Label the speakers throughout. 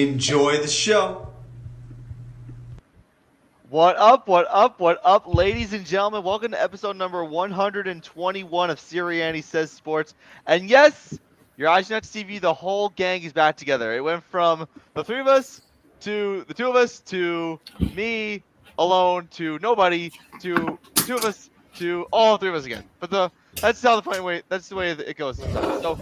Speaker 1: Enjoy the show.
Speaker 2: What up, ladies and gentlemen? Welcome to episode number 121 of Siriani Says Sports. And yes, your Eyes Next TV, the whole gang is back together. It went from the three of us to the two of us to me alone to nobody to the two of us to all three of us again. But that's how that's the way it goes sometimes. So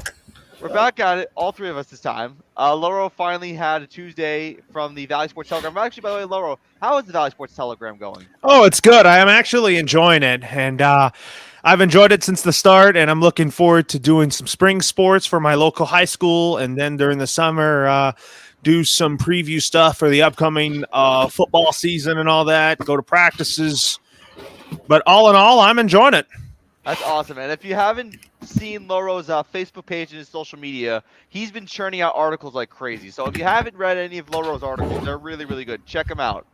Speaker 2: we're back at it, all three of us this time. Loro finally had a Tuesday from the Valley Sports Telegram. Actually, by the way, Loro, how is the Valley Sports Telegram going?
Speaker 3: Oh, it's good. I am actually enjoying it, and I've enjoyed it since the start, and I'm looking forward to doing some spring sports for my local high school, and then during the summer, do some preview stuff for the upcoming football season and all that, go to practices. But all in all, I'm enjoying it.
Speaker 2: That's awesome, and if you haven't seen Loro's Facebook page and his social media, he's been churning out articles like crazy. So if you haven't read any of Loro's articles, they're really, really good. Check them out.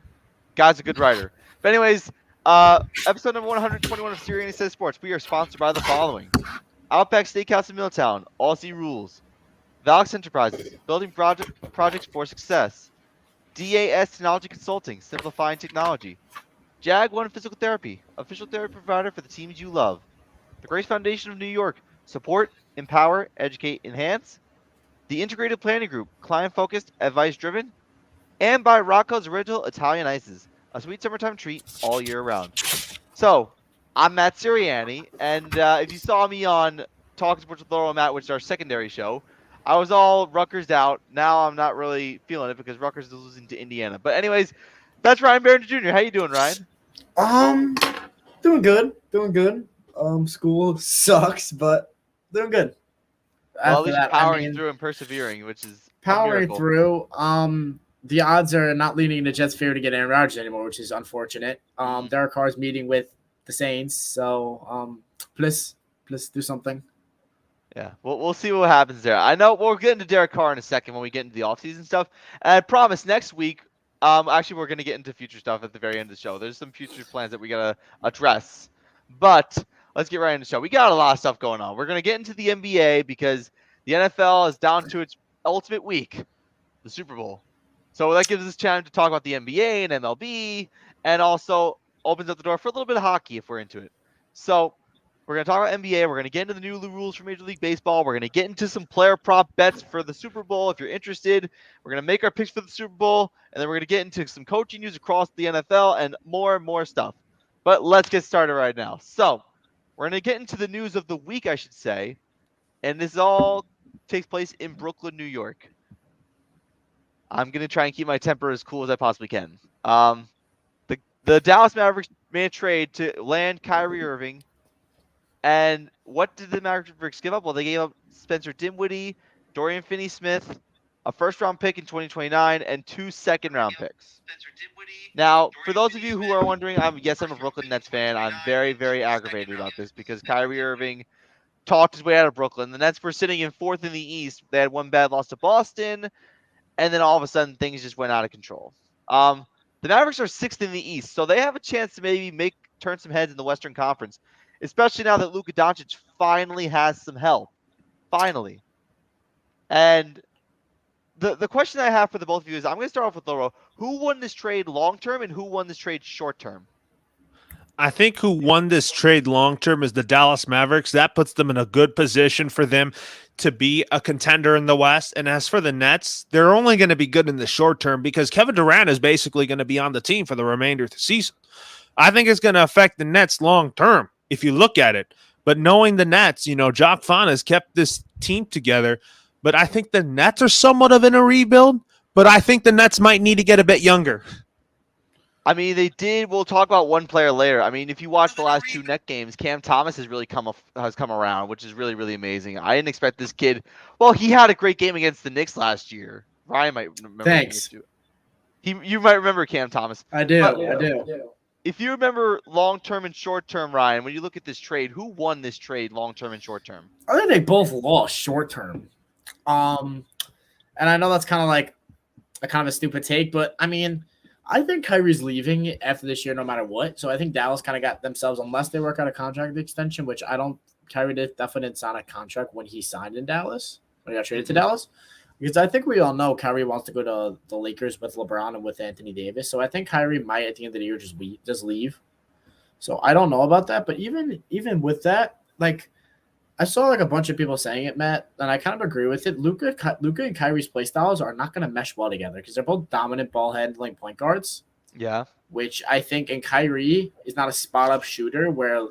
Speaker 2: Guy's a good writer. But anyways, episode number 121 of Siriani Says Sports. We are sponsored by the following: Outback Steakhouse in Milltown, Aussie Rules, Valix Enterprises, building projects for success, DAS Technology Consulting, simplifying technology, Jag One Physical Therapy, official therapy provider for the teams you love, the Grace Foundation of New York, support, empower, educate, enhance, the Integrated Planning Group, client-focused, advice-driven, and by Rocco's Original Italian Ices, a sweet summertime treat all year round. So, I'm Matt Siriani, and if you saw me on Talking Sports with Laurel and Matt, which is our secondary show, I was all Rutgers out. Now I'm not really feeling it because Rutgers is losing to Indiana. But anyways, that's Ryan Barron Jr. How you doing, Ryan?
Speaker 4: Doing good. School sucks, but doing good.
Speaker 2: Well, at least you're powering through and persevering, which is
Speaker 4: powering through. The odds are not leaning in the Jets' favor to get Aaron Rodgers anymore, which is unfortunate. Derek Carr's meeting with the Saints, so please do something.
Speaker 2: Yeah, we'll see what happens there. I know we'll get into Derek Carr in a second when we get into the offseason stuff. And I promise next week, actually we're going to get into future stuff at the very end of the show. There's some future plans that we got to address. But let's get right into the show. We got a lot of stuff going on. We're going to get into the NBA because the NFL is down to its ultimate week, the Super Bowl. So that gives us a chance to talk about the NBA and MLB, and also opens up the door for a little bit of hockey if we're into it. So we're going to talk about NBA. We're going to get into the new rules for Major League Baseball. We're going to get into some player prop bets for the Super Bowl if you're interested. We're going to make our picks for the Super Bowl, and then we're going to get into some coaching news across the NFL and more stuff. But let's get started right now. So we're going to get into the news of the week, I should say, and this all takes place in Brooklyn, New York. I'm going to try and keep my temper as cool as I possibly can. The Dallas Mavericks made a trade to land Kyrie Irving. And what did the Mavericks give up? Well, they gave up Spencer Dinwiddie, Dorian Finney-Smith, a first-round pick in 2029, and 2 second-round picks. Now, for those of you who are wondering, I'm a Brooklyn Nets fan. I'm very, very aggravated about this because Kyrie Irving talked his way out of Brooklyn. The Nets were sitting in 4th in the East. They had one bad loss to Boston. And then all of a sudden, things just went out of control. The Mavericks are 6th in the East, so they have a chance to maybe turn some heads in the Western Conference, especially now that Luka Doncic finally has some help. Finally. And the question I have for the both of you is, I'm going to start off with Loro. Who won this trade long-term and who won this trade short-term?
Speaker 3: I think who won this trade long-term is the Dallas Mavericks. That puts them in a good position for them to be a contender in the West. And as for the Nets, they're only going to be good in the short term because Kevin Durant is basically going to be on the team for the remainder of the season. I think it's going to affect the Nets long-term if you look at it. But knowing the Nets, Jacques Vaughn has kept this team together. But I think the Nets are somewhat of in a rebuild. But I think the Nets might need to get a bit younger.
Speaker 2: I mean, they did. We'll talk about one player later. I mean, if you watch the last 2 Net games, Cam Thomas has really come around, which is really, really amazing. I didn't expect this kid. Well, he had a great game against the Knicks last year. Ryan might remember.
Speaker 4: Thanks.
Speaker 2: You might remember Cam Thomas.
Speaker 4: I do.
Speaker 2: If you remember long-term and short-term, Ryan, when you look at this trade, who won this trade long-term and short-term?
Speaker 4: I think they both lost short-term. And I know that's kind of like a stupid take, but I mean, I think Kyrie's leaving after this year no matter what. So I think Dallas kind of got themselves, unless they work out a contract extension, which I don't – Kyrie definitely didn't sign a contract when he signed in Dallas, when he got traded to Dallas. Because I think we all know Kyrie wants to go to the Lakers with LeBron and with Anthony Davis. So I think Kyrie might at the end of the year just leave. So I don't know about that, but even with that, like I saw like a bunch of people saying it, Matt, and I kind of agree with it. Luca and Kyrie's play styles are not going to mesh well together because they're both dominant ball handling point guards,
Speaker 2: Yeah.
Speaker 4: which I think and Kyrie is not a spot up shooter where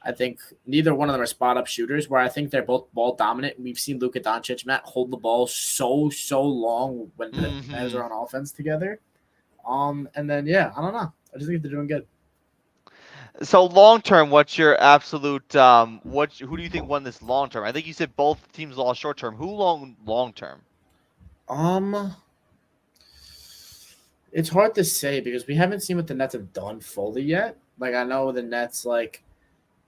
Speaker 4: I think neither one of them are spot up shooters where I think they're both ball dominant. We've seen Luka Doncic, Matt, hold the ball so long when the Mavs are on offense together. And then yeah, I don't know. I just think they're doing good.
Speaker 2: So long term, what's your absolute who do you think won this long term? I think you said both teams lost short term. Who long term?
Speaker 4: It's hard to say because we haven't seen what the Nets have done fully yet. Like I know the Nets, like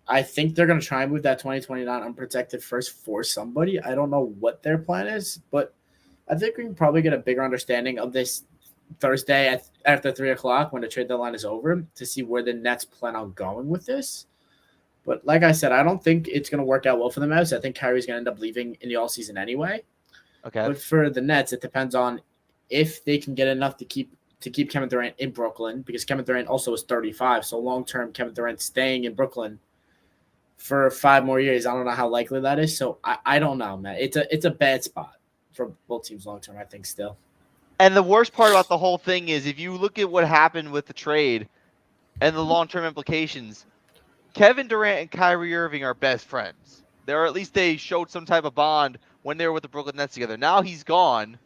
Speaker 4: I think they're gonna try and move that 2029 unprotected first for somebody. I don't know what their plan is, but I think we can probably get a bigger understanding of this Thursday after 3:00 when the trade deadline is over to see where the Nets plan on going with this. But like I said, I don't think it's going to work out well for the Mavs. I think Kyrie's going to end up leaving in the all season anyway.
Speaker 2: Okay.
Speaker 4: But for the Nets, it depends on if they can get enough to keep Kevin Durant in Brooklyn because Kevin Durant also is 35. So long term, Kevin Durant staying in Brooklyn for 5 more years. I don't know how likely that is. So I don't know, man. It's a bad spot for both teams long term. I think still.
Speaker 2: And the worst part about the whole thing is if you look at what happened with the trade and the long-term implications, Kevin Durant and Kyrie Irving are best friends. Or at least they showed some type of bond when they were with the Brooklyn Nets together. Now he's gone,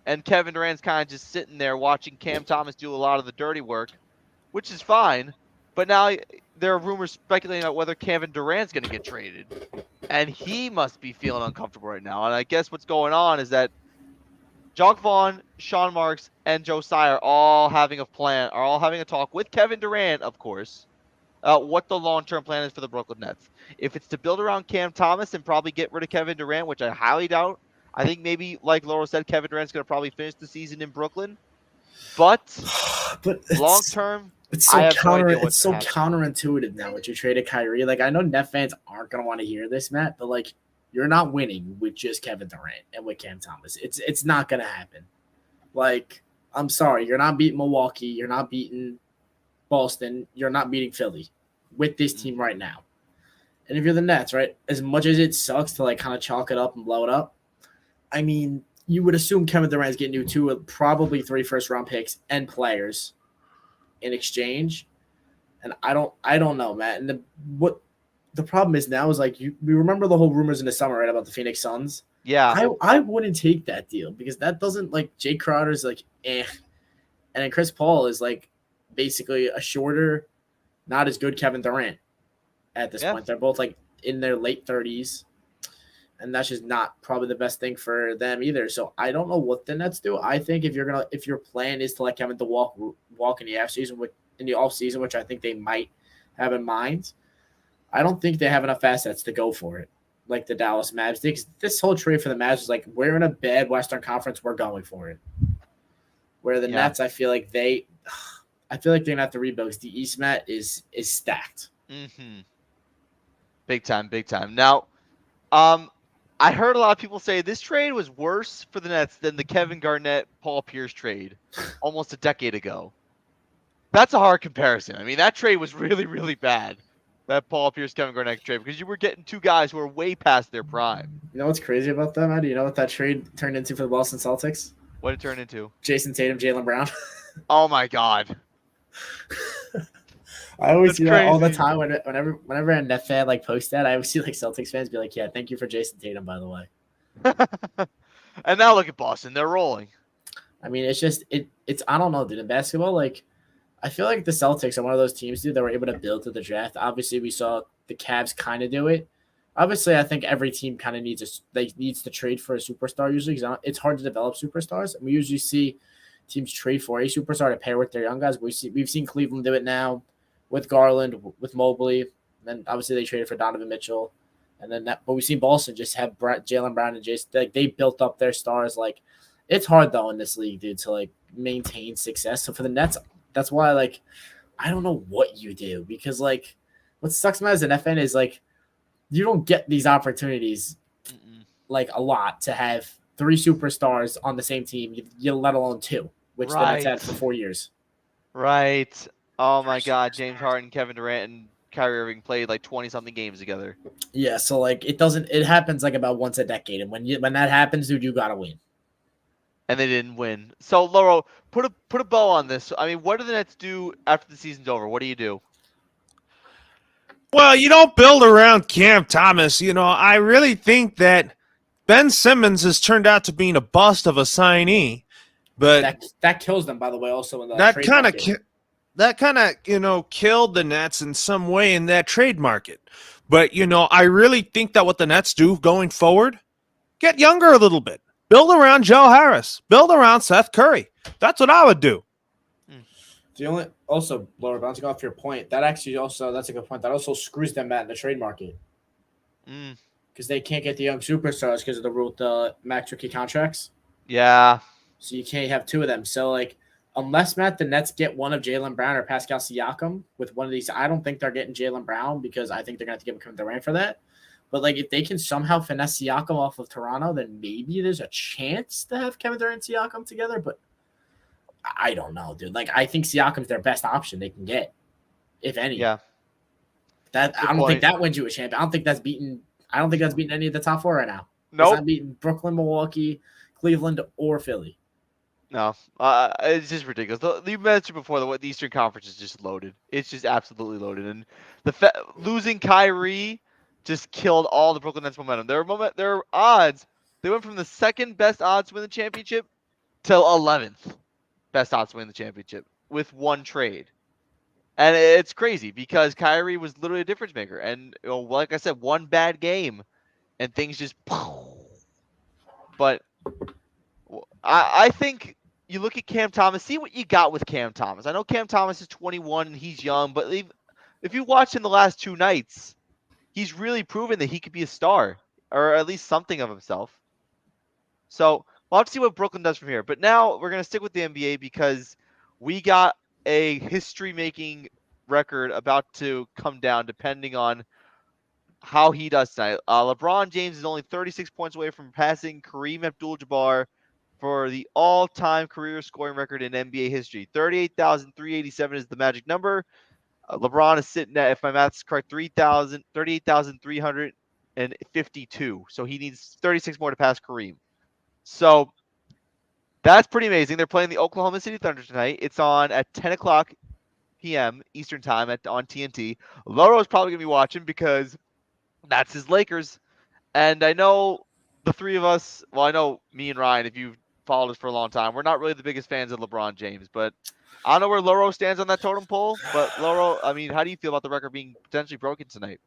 Speaker 2: and Kevin Durant's kind of just sitting there watching Cam Thomas do a lot of the dirty work, which is fine. But now there are rumors speculating about whether Kevin Durant's going to get traded. And he must be feeling uncomfortable right now. And I guess what's going on is that Jock Vaughn, Sean Marks, and Josiah are all having a talk with Kevin Durant, of course, what the long-term plan is for the Brooklyn Nets. If it's to build around Cam Thomas and probably get rid of Kevin Durant, which I highly doubt, I think maybe, like Laurel said, Kevin Durant's going to probably finish the season in Brooklyn. But long-term,
Speaker 4: it's so counterintuitive now that you traded Kyrie. Like I know Net fans aren't going to want to hear this, Matt, but like you're not winning with just Kevin Durant and with Cam Thomas. It's not going to happen. Like, I'm sorry. You're not beating Milwaukee. You're not beating Boston. You're not beating Philly with this team right now. And if you're the Nets, right, as much as it sucks to, like, kind of chalk it up and blow it up, I mean, you would assume Kevin Durant's getting you 2, probably 3 first-round picks and players in exchange. And I don't know, Matt. And the problem is now is like we remember the whole rumors in the summer, right, about the Phoenix Suns.
Speaker 2: Yeah.
Speaker 4: I wouldn't take that deal because that doesn't like Jake Crowder's like and then Chris Paul is like basically a shorter, not as good Kevin Durant at this point. They're both like in their late 30s, and that's just not probably the best thing for them either. So I don't know what the Nets do. I think if your plan is to let Kevin walk in the off season, which I think they might have in mind. I don't think they have enough assets to go for it, like the Dallas Mavs did. This whole trade for the Mavs was like, we're in a bad Western Conference, we're going for it. Where the Nets, I feel like they're gonna have to rebuild because the East, Matt, is stacked.
Speaker 2: Mm-hmm. Big time. Now, I heard a lot of people say this trade was worse for the Nets than the Kevin Garnett, Paul Pierce trade almost a decade ago. That's a hard comparison. I mean, that trade was really, really bad. That Paul Pierce, Kevin Garnett trade, because you were getting 2 guys who are way past their prime.
Speaker 4: You know what's crazy about that, Matt? Do you know what that trade turned into for the Boston Celtics?
Speaker 2: What did it turn into?
Speaker 4: Jason Tatum, Jaylen Brown.
Speaker 2: Oh my God.
Speaker 4: I always see that all the time whenever a Net fan like posts that. I always see like Celtics fans be like, "Yeah, thank you for Jason Tatum, by the way."
Speaker 2: And now look at Boston; they're rolling.
Speaker 4: I mean, it's just it's I don't know, dude. In basketball, like I feel like the Celtics are one of those teams, dude, that were able to build to the draft. Obviously, we saw the Cavs kind of do it. Obviously, I think every team kind of needs to trade for a superstar usually because it's hard to develop superstars. And we usually see teams trade for a superstar to pair with their young guys. We've seen Cleveland do it now with Garland, with Mobley. And then obviously they traded for Donovan Mitchell. But we've seen Boston just have Jaylen Brown and Jason. Like they built up their stars. Like it's hard though in this league, dude, to like maintain success. So for the Nets, that's why like I don't know what you do because like what sucks about as an FN is like you don't get these opportunities like a lot to have 3 superstars on the same team, let alone 2, which the Nets had for
Speaker 2: Right.
Speaker 4: 4 years.
Speaker 2: Right. Oh my
Speaker 4: Three
Speaker 2: God, James
Speaker 4: superstars.
Speaker 2: Harden, Kevin Durant, and Kyrie Irving played like 20-something games together.
Speaker 4: Yeah, so like it happens like about once a decade, and when that happens, dude, you gotta win.
Speaker 2: And they didn't win. So, Laurel, put a bow on this. I mean, what do the Nets do after the season's over? What do you do?
Speaker 3: Well, you don't build around Cam Thomas. I really think that Ben Simmons has turned out to being a bust of a signee, but
Speaker 4: That kills them, by the way. Also in the
Speaker 3: that
Speaker 4: trade
Speaker 3: kind of
Speaker 4: market.
Speaker 3: killed the Nets in some way in that trade market. But I really think that what the Nets do going forward, get younger a little bit, build around Joe Harris, build around Seth Curry. That's what I would do.
Speaker 4: The only also, Laura, bouncing off your point, that's a good point. That also screws them at in the trade market
Speaker 2: Mm,
Speaker 4: because they can't get the young superstars because of the rule with the max rookie contracts.
Speaker 2: yeah.
Speaker 4: So you can't have 2 of them. So like, unless Matt the Nets get one of Jaylen Brown or Pascal Siakam with one of these, I don't think they're getting Jaylen Brown because I think they're gonna have to give Kevin Durant for that. But like, if they can somehow finesse Siakam off of Toronto, then maybe there's a chance to have Kevin Durant and Siakam together. But I don't know, dude. Like, I think Siakam's their best option they can get, if any.
Speaker 2: Yeah.
Speaker 4: That
Speaker 2: Good
Speaker 4: I don't think
Speaker 2: point.
Speaker 4: that wins you a champion. I don't think that's beaten any of the top 4 right now. It's
Speaker 2: Nope.
Speaker 4: not beating Brooklyn, Milwaukee, Cleveland, or Philly.
Speaker 2: No. It's just ridiculous. You mentioned before that the Eastern Conference is just loaded. It's just absolutely loaded, and losing Kyrie just killed all the Brooklyn Nets momentum. Their odds, they went from the second best odds to win the championship to 11th best odds to win the championship with one trade. And it's crazy because Kyrie was literally a difference maker. And like I said, one bad game and things just. But I think you look at Cam Thomas, see what you got with Cam Thomas. I know Cam Thomas is 21 and he's young, but if you watch him the last 2 nights, he's really proven that he could be a star or at least something of himself. So we'll have to see what Brooklyn does from here. But now we're going to stick with the NBA because we got a history-making record about to come down depending on how he does tonight. LeBron James is only 36 points away from passing Kareem Abdul-Jabbar for the all-time career scoring record in NBA history. 38,387 is the magic number. LeBron is sitting at, if my math is correct, 38,352. So he needs 36 more to pass Kareem. So that's pretty amazing. They're playing the Oklahoma City Thunder tonight. It's on at 10 o'clock p.m. Eastern time on TNT. Loro's probably going to be watching because that's his Lakers. And I know the 3 of us, well, I know me and Ryan, if you've followed us for a long time, we're not really the biggest fans of LeBron James. But I don't know where Loro stands on that totem pole. But Loro, I mean, how do you feel about the record being potentially broken tonight?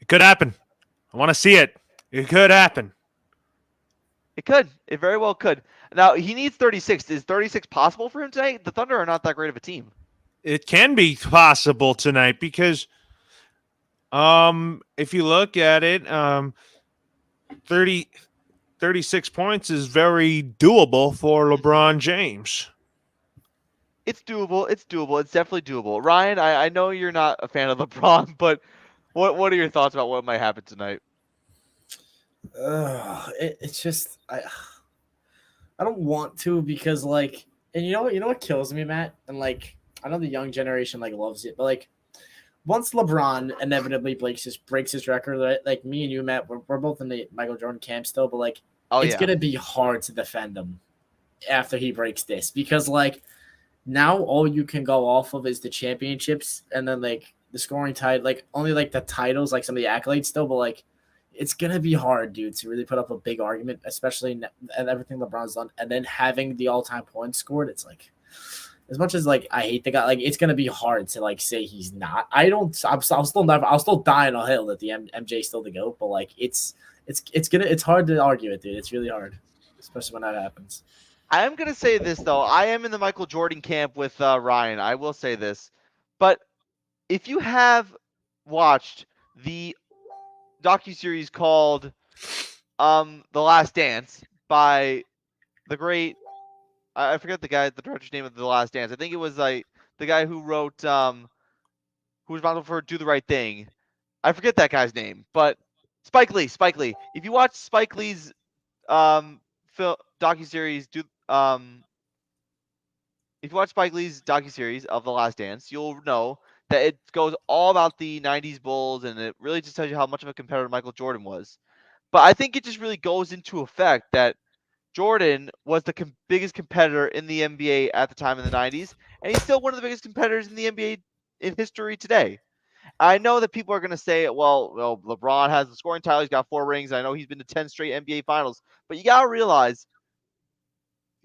Speaker 3: It could happen. I want to see it. It could happen.
Speaker 2: It could. It very well could. Now, he needs 36. Is 36 possible for him tonight? The Thunder are not that great of a team.
Speaker 3: It can be possible tonight because if you look at it, 36 points is very doable for LeBron James.
Speaker 2: It's doable. It's doable. It's definitely doable. Ryan, I know you're not a fan of LeBron, but what are your thoughts about what might happen tonight?
Speaker 4: It's just I don't want to because like, and you know what kills me, Matt, and like I know the young generation like loves it, but like once LeBron inevitably breaks his record, right? Like me and you, Matt, we're both in the Michael Jordan camp still, but like it's gonna be hard to defend him after he breaks this because like now all you can go off of is the championships and then like the scoring tide, like only like the titles, like some of the accolades still, but like it's gonna be hard, dude, to really put up a big argument, especially and everything LeBron's done, and then having the all-time points scored. It's like, as much as like I hate the guy, like it's gonna be hard to like say he's not. I'll still die on a hill that the MJ still the GOAT, but like it's hard to argue it, dude. It's really hard, especially when that happens.
Speaker 2: I am gonna say this though. I am in the Michael Jordan camp with Ryan. I will say this, but if you have watched the docuseries called The Last Dance by the great, I forget the director's name of The Last Dance. I think it was like the guy who wrote who was responsible for Do the Right Thing. I forget that guy's name, but Spike Lee. If you watch Spike Lee's docuseries, if you watch Spike Lee's docuseries of The Last Dance, you'll know that it goes all about the '90s Bulls, and it really just tells you how much of a competitor Michael Jordan was. But I think it just really goes into effect that Jordan was the biggest competitor in the NBA at the time in the '90s, and he's still one of the biggest competitors in the NBA in history today. I know that people are going to say, well, LeBron has the scoring title. He's got 4 rings. I know he's been to 10 straight NBA finals. But you got to realize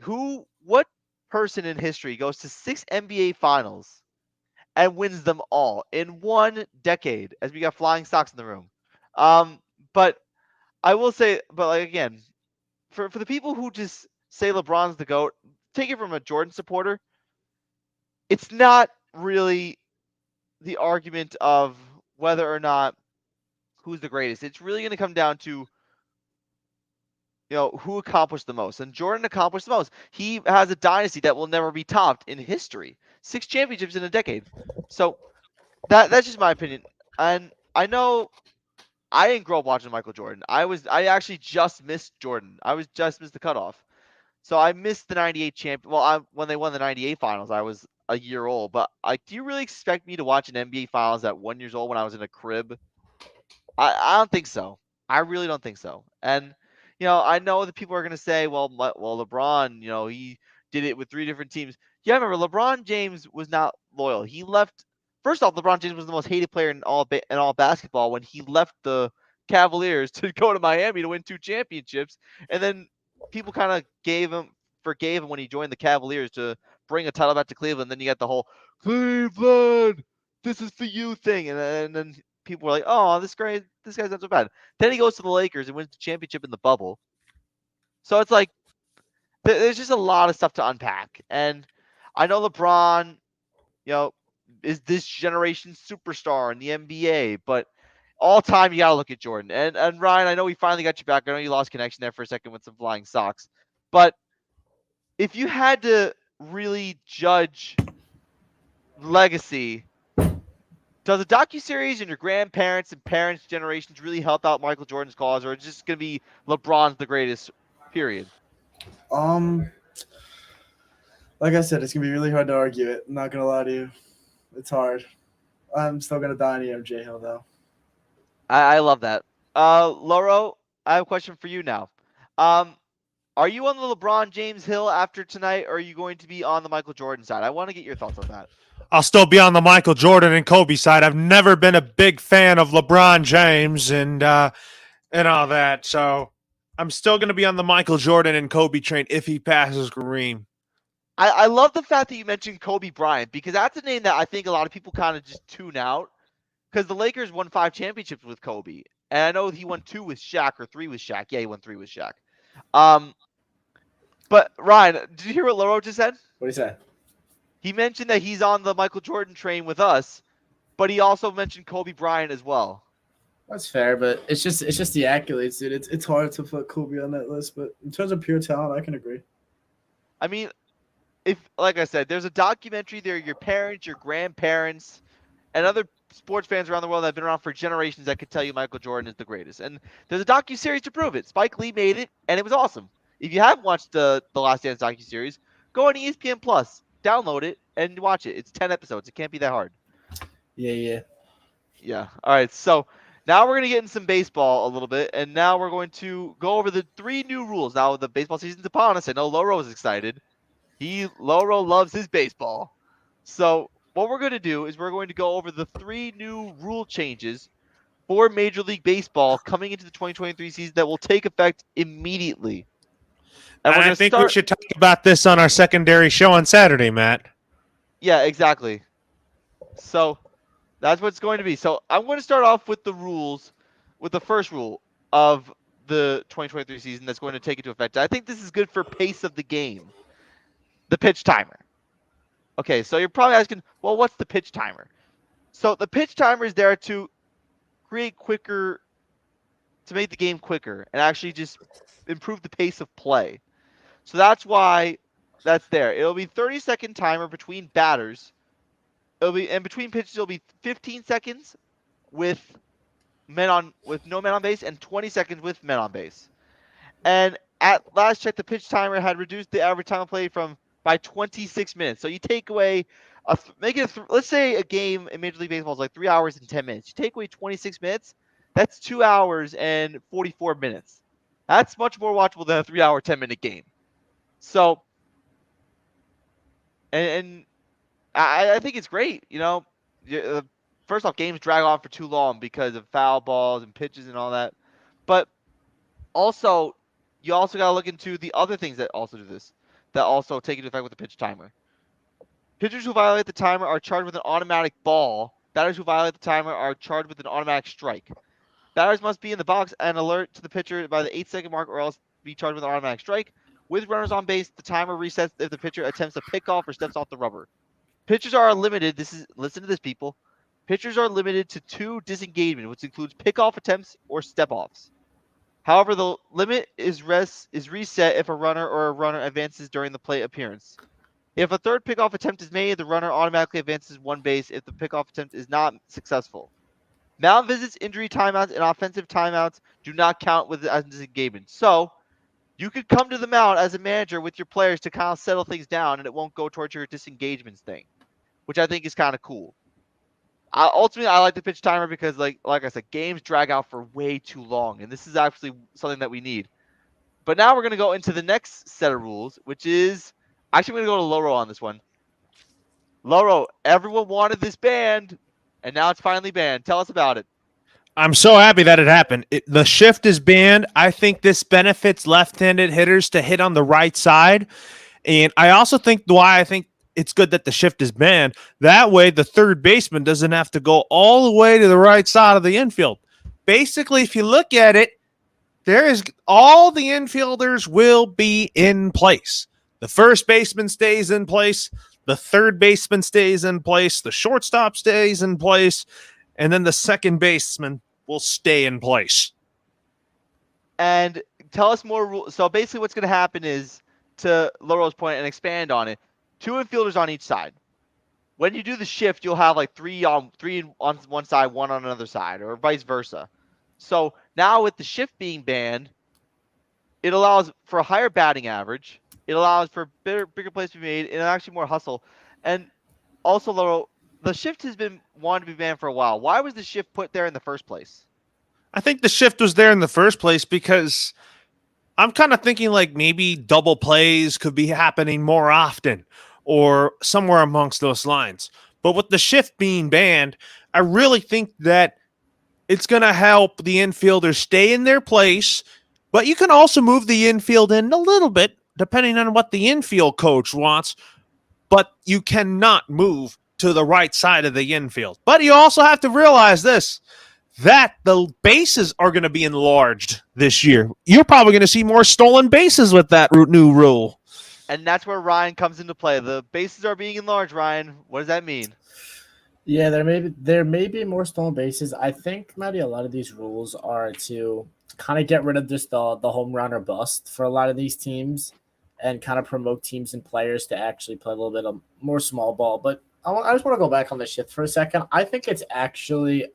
Speaker 2: what person in history goes to 6 NBA finals and wins them all in 1 decade, as we got flying stocks in the room. But I will say, but like again, for the people who just say LeBron's the GOAT, take it from a Jordan supporter, it's not really the argument of whether or not who's the greatest. It's really going to come down to who accomplished the most. And Jordan accomplished the most. He has a dynasty that will never be topped in history. 6 championships in a decade. So that's just my opinion. And I know I didn't grow up watching Michael Jordan. I actually just missed Jordan. I was just missed the cutoff. So I missed the '98 champion. Well, when they won the '98 finals, I was a year old. But do you really expect me to watch an NBA finals at 1 year old when I was in a crib? I don't think so. I really don't think so. And I know that people are going to say, well, LeBron, he did it with 3 different teams. Yeah, remember LeBron James was not loyal. He left. First off, LeBron James was the most hated player in all basketball when he left the Cavaliers to go to Miami to win 2 championships, and then people kind of forgave him when he joined the Cavaliers to bring a title back to Cleveland. Then you got the whole Cleveland, this is for you thing, and then people were like, oh, this guy's not so bad. Then he goes to the Lakers and wins the championship in the bubble. So it's like there's just a lot of stuff to unpack. And I know LeBron, is this generation's superstar in the NBA, but all time you gotta look at Jordan. And Ryan, I know we finally got you back. I know you lost connection there for a second with some flying socks. But if you had to really judge legacy, does a docuseries and your grandparents and parents' generations really help out Michael Jordan's cause, or is it just going to be LeBron's the greatest, period?
Speaker 1: Like I said, it's gonna be really hard to argue it. I'm not gonna lie to you. It's hard. I'm still gonna die on EMJ Hill though.
Speaker 2: I love that. Loro, I have a question for you now. Are you on the LeBron James hill after tonight, or are you going to be on the Michael Jordan side? I want to get your thoughts on that.
Speaker 3: I'll still be on the Michael Jordan and Kobe side. I've never been a big fan of LeBron James and all that. So I'm still going to be on the Michael Jordan and Kobe train if he passes Kareem.
Speaker 2: I love the fact that you mentioned Kobe Bryant, because that's a name that I think a lot of people kind of just tune out, because the Lakers won 5 championships with Kobe. And I know he won 2 with Shaq or 3 with Shaq. Yeah, he won 3 with Shaq. But Ryan, did you hear what Loro just said?
Speaker 1: What did he say?
Speaker 2: He mentioned that he's on the Michael Jordan train with us, but he also mentioned Kobe Bryant as well.
Speaker 4: That's fair, but it's just the accolades, dude.
Speaker 1: It's hard to put Kobe on that list, but in terms of pure talent, I can agree.
Speaker 2: I mean, like I said, there's a documentary there, your parents, your grandparents, and other sports fans around the world that have been around for generations that could tell you Michael Jordan is the greatest. And there's a docuseries to prove it. Spike Lee made it, and it was awesome. If you haven't watched the Last Dance docuseries, go on ESPN Plus. Download it and watch it. It's 10 episodes. It can't be that hard.
Speaker 1: Yeah.
Speaker 2: All right. So now we're going to get in some baseball a little bit. And now we're going to go over the 3 new rules. Now the baseball season's upon us. I know Loro is excited. Loro loves his baseball. So what we're going to do is we're going to go over the 3 new rule changes for Major League Baseball coming into the 2023 season that will take effect immediately.
Speaker 3: And I think we should talk about this on our secondary show on Saturday, Matt.
Speaker 2: Yeah, exactly. So that's what it's going to be. So I'm going to start off with the rules, with the first rule of the 2023 season that's going to take into effect. I think this is good for pace of the game. The pitch timer. Okay, so you're probably asking, well, what's the pitch timer? So the pitch timer is there to make the game quicker and actually just improve the pace of play. So that's why that's there. It'll be 30-second timer between batters. And between pitches it'll be 15 seconds with no men on base and 20 seconds with men on base. And at last check, the pitch timer had reduced the average time of play by 26 minutes. So you take away let's say a game in Major League Baseball is like 3 hours and 10 minutes. You take away 26 minutes, that's 2 hours and 44 minutes. That's much more watchable than a 3 hour, 10-minute game. So, and I think it's great. First off, games drag on for too long because of foul balls and pitches and all that. But also, you also got to look into the other things that also do this, that also take into effect with the pitch timer. Pitchers who violate the timer are charged with an automatic ball. Batters who violate the timer are charged with an automatic strike. Batters must be in the box and alert to the pitcher by the 8-second mark or else be charged with an automatic strike. With runners on base, the timer resets if the pitcher attempts a pickoff or steps off the rubber. Pitchers are limited. Listen to this, people. Pitchers are limited to 2 disengagement, which includes pickoff attempts or step-offs. However, the limit is reset if a runner advances during the plate appearance. If a third pickoff attempt is made, the runner automatically advances 1 base if the pickoff attempt is not successful. Mound visits, injury timeouts, and offensive timeouts do not count as disengagement. So, you could come to the mound as a manager with your players to kind of settle things down, and it won't go towards your disengagements thing, which I think is kind of cool. Ultimately, I like the pitch timer because, like I said, games drag out for way too long, and this is actually something that we need. But now we're going to go into the next set of rules, which is actually I'm going to go to Loro on this one. Loro, everyone wanted this banned, and now it's finally banned. Tell us about it.
Speaker 3: I'm so happy that it happened. The shift is banned. I think this benefits left-handed hitters to hit on the right side. And I also think why I think it's good that the shift is banned. That way, the third baseman doesn't have to go all the way to the right side of the infield. Basically, if you look at it, all the infielders will be in place. The first baseman stays in place. The third baseman stays in place. The shortstop stays in place. And then the second baseman will stay in place.
Speaker 2: And tell us more rules. So basically what's going to happen is, to Loro's point and expand on it, 2 infielders on each side. When you do the shift, you'll have like 3 on one side, 1 on another side, or vice versa. So now with the shift being banned, it allows for a higher batting average. It allows for bigger plays to be made and actually more hustle. And also, Loro, the shift has been wanted to be banned for a while. Why was the shift put there in the first place?
Speaker 3: I think the shift was there in the first place because I'm kind of thinking like maybe double plays could be happening more often or somewhere amongst those lines. But with the shift being banned, I really think that it's going to help the infielders stay in their place, but you can also move the infield in a little bit depending on what the infield coach wants, but you cannot move to the right side of the infield. But you also have to realize this, that the bases are going to be enlarged this year. You're probably going to see more stolen bases with that new rule.
Speaker 2: And that's where Ryan comes into play. The bases are being enlarged, Ryan. What does that mean?
Speaker 4: Yeah, there may be more stolen bases. I think, Maddie, a lot of these rules are to kind of get rid of just the home run or bust for a lot of these teams and kind of promote teams and players to actually play a little bit of more small ball. But I just want to go back on the shift for a second. I think it's actually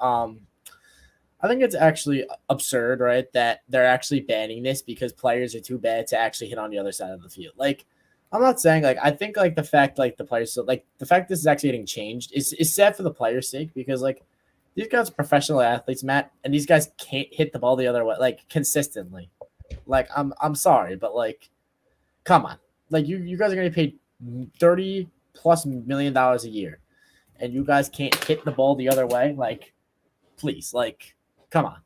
Speaker 4: absurd, right, that they're actually banning this because players are too bad to actually hit on the other side of the field. Like, I'm not saying I think the fact the fact this is actually getting changed is sad for the players' sake because these guys are professional athletes, Matt, and these guys can't hit the ball the other way consistently. I'm sorry, but come on, you guys are gonna be paid $30+ million a year, and you guys can't hit the ball the other way. Please, come on.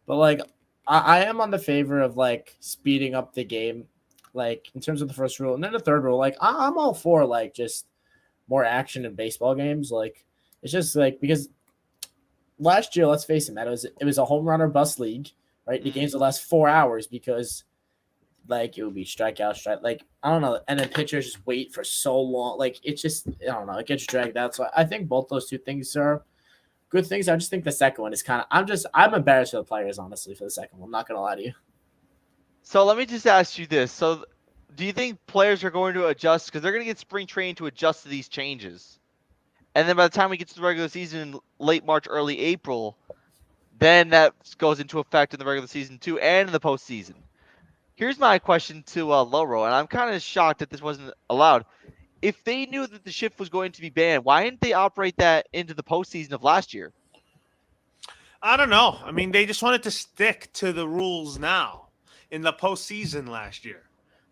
Speaker 4: But I am on the favor of speeding up the game. In terms of the first rule, and then the third rule, I'm all for just more action in baseball games. It's just because last year, let's face it, Matt, it was a home run or bust league, right? The games would last 4 hours because it would be strike. I don't know, and then pitchers just wait for so long. It's just I don't know, it gets dragged out. So I think both those two things are good things. I just think the second one is I'm embarrassed for the players, honestly, for the second one. I'm not gonna lie to you.
Speaker 2: So let me just ask you this. So do you think players are going to adjust because they're going to get spring training to adjust to these changes? And then by the time we get to the regular season, late March, early April, then that goes into effect in the regular season too and in the postseason. Here's my question to Loro, and I'm kind of shocked that this wasn't allowed. If they knew that the shift was going to be banned, why didn't they operate that into the postseason of last year?
Speaker 3: I don't know. I mean, they just wanted to stick to the rules now in the postseason last year.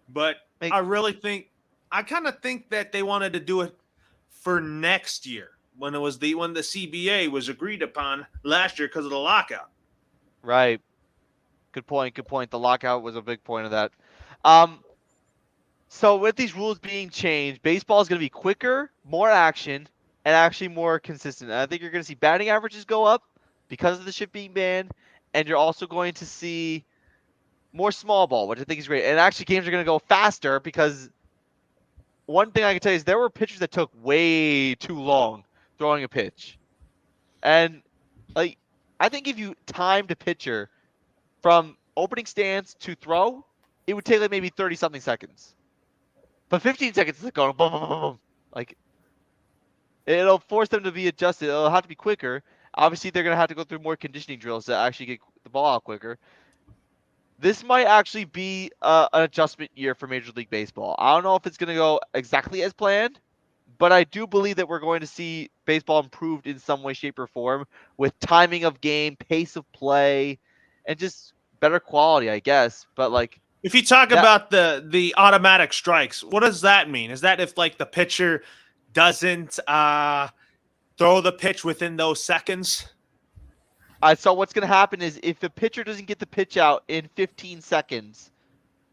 Speaker 3: But I kind of think that they wanted to do it for next year when the CBA was agreed upon last year because of the lockout.
Speaker 2: Right. Good point. Good point. The lockout was a big point of that. So with these rules being changed, baseball is going to be quicker, more action, and actually more consistent. And I think you're going to see batting averages go up because of the shift being banned, and you're also going to see more small ball, which I think is great. And actually, games are going to go faster because one thing I can tell you is there were pitchers that took way too long throwing a pitch. And like, I think if you timed a pitcher from opening stance to throw, it would take like maybe 30 something seconds. But 15 seconds is like going boom, boom, boom, boom. Like, it'll force them to be adjusted. It'll have to be quicker. Obviously, they're going to have to go through more conditioning drills to actually get the ball out quicker. This might actually be an adjustment year for Major League Baseball. I don't know if it's going to go exactly as planned, but I do believe that we're going to see baseball improved in some way, shape, or form with timing of game, pace of play, and just better quality, I guess. But like,
Speaker 3: if you talk about the automatic strikes, what does that mean? Is that if like the pitcher doesn't throw the pitch within those seconds?
Speaker 2: So what's going to happen is if the pitcher doesn't get the pitch out in 15 seconds,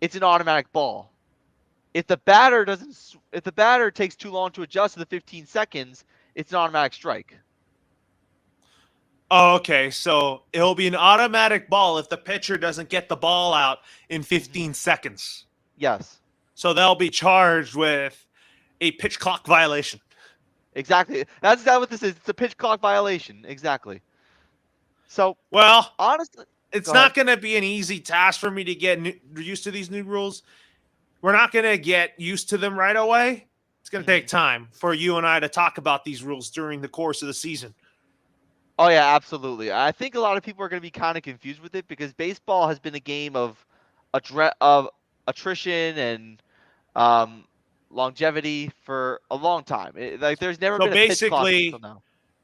Speaker 2: it's an automatic ball. If the batter takes too long to adjust to the 15 seconds, it's an automatic strike.
Speaker 3: Oh, okay. So it'll be an automatic ball if the pitcher doesn't get the ball out in 15 seconds.
Speaker 2: Yes.
Speaker 3: So they'll be charged with a pitch clock violation.
Speaker 2: Exactly. That's what this is. It's a pitch clock violation. Exactly. So,
Speaker 3: well,
Speaker 2: honestly,
Speaker 3: it's not going to be an easy task for me to get used to these new rules. We're not going to get used to them right away. It's going to take time for you and I to talk about these rules during the course of the season.
Speaker 2: Oh, yeah, absolutely. I think a lot of people are going to be kind of confused with it because baseball has been a game of attrition and longevity for a long time. There's never been a pitch clock until now.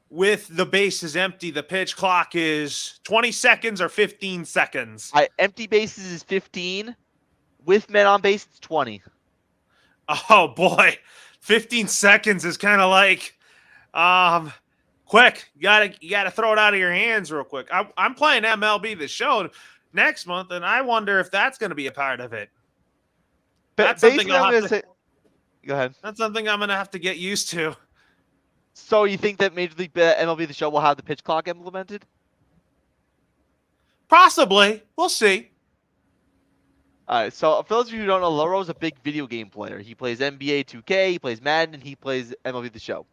Speaker 3: With the bases empty, the pitch clock is 20 seconds or 15 seconds.
Speaker 2: Empty bases is 15. With men on base, it's 20.
Speaker 3: Oh, boy. 15 seconds is kind of like quick. You gotta throw it out of your hands real quick. I'm playing MLB The Show next month, and I wonder if that's going to be a part of it. That's something
Speaker 2: Go ahead.
Speaker 3: That's something I'm going to have to get used to.
Speaker 2: So you think that Major League MLB The Show will have the pitch clock implemented?
Speaker 3: Possibly. We'll see.
Speaker 2: All right. So for those of you who don't know, Laro's a big video game player. He plays NBA 2K, he plays Madden, and he plays MLB The Show.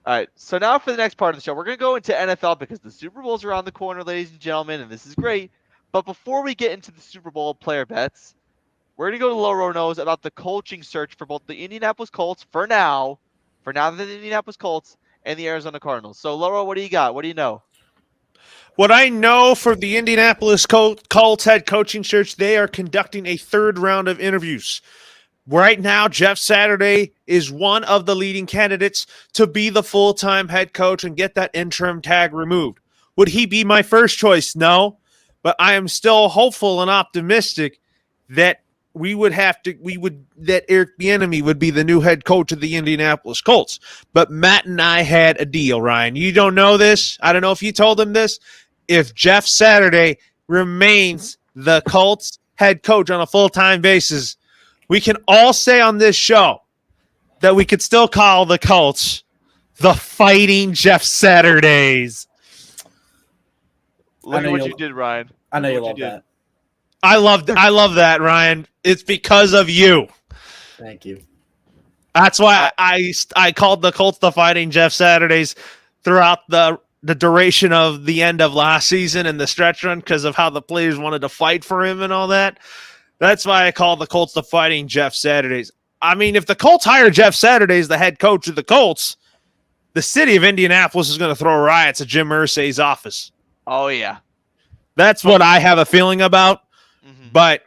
Speaker 2: All right. So now for the next part of the show, we're going to go into NFL because the Super Bowl's around the corner, ladies and gentlemen, and this is great. But before we get into the Super Bowl player bets, we're going to go to Loro knows about the coaching search for both the Indianapolis Colts for now the Indianapolis Colts and the Arizona Cardinals. So, Loro, what do you got? What do you know?
Speaker 3: What I know for the Indianapolis Colts head coaching search, they are conducting a third round of interviews. Right now, Jeff Saturday is one of the leading candidates to be the full-time head coach and get that interim tag removed. Would he be my first choice? No, but I am still hopeful and optimistic that that Eric Bieniemy would be the new head coach of the Indianapolis Colts. But Matt and I had a deal, Ryan. You don't know this. I don't know if you told him this. If Jeff Saturday remains the Colts head coach on a full-time basis, we can all say on this show that we could still call the Colts the Fighting Jeff Saturdays.
Speaker 2: Look at what you did, Ryan.
Speaker 4: I know you love that.
Speaker 3: I love that, Ryan. It's because of you.
Speaker 4: Thank you.
Speaker 3: That's why I called the Colts the Fighting Jeff Saturdays throughout the duration of the end of last season and the stretch run because of how the players wanted to fight for him and all that. That's why I call the Colts the Fighting Jeff Saturdays. I mean, if the Colts hire Jeff Saturdays, the head coach of the Colts, the city of Indianapolis is going to throw riots at Jim Irsay's office.
Speaker 2: Oh, yeah.
Speaker 3: That's what I have a feeling about.
Speaker 2: Mm-hmm.
Speaker 3: But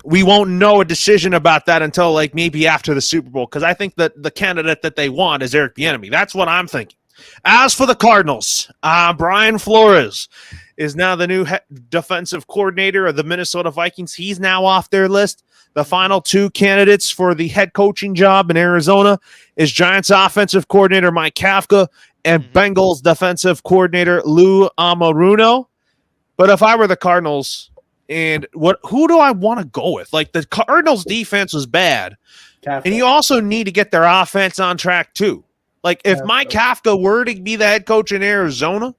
Speaker 3: we won't know a decision about that until like maybe after the Super Bowl, because I think that the candidate that they want is Eric Bieniemy. That's what I'm thinking. As for the Cardinals, Brian Flores is now the new defensive coordinator of the Minnesota Vikings. He's now off their list. The final two candidates for the head coaching job in Arizona is Giants offensive coordinator Mike Kafka and Bengals defensive coordinator Lou Anarumo. But if I were the Cardinals, who do I want to go with? Like, the Cardinals defense was bad. Kafka. And you also need to get their offense on track too. Like, if Mike Kafka were to be the head coach in Arizona,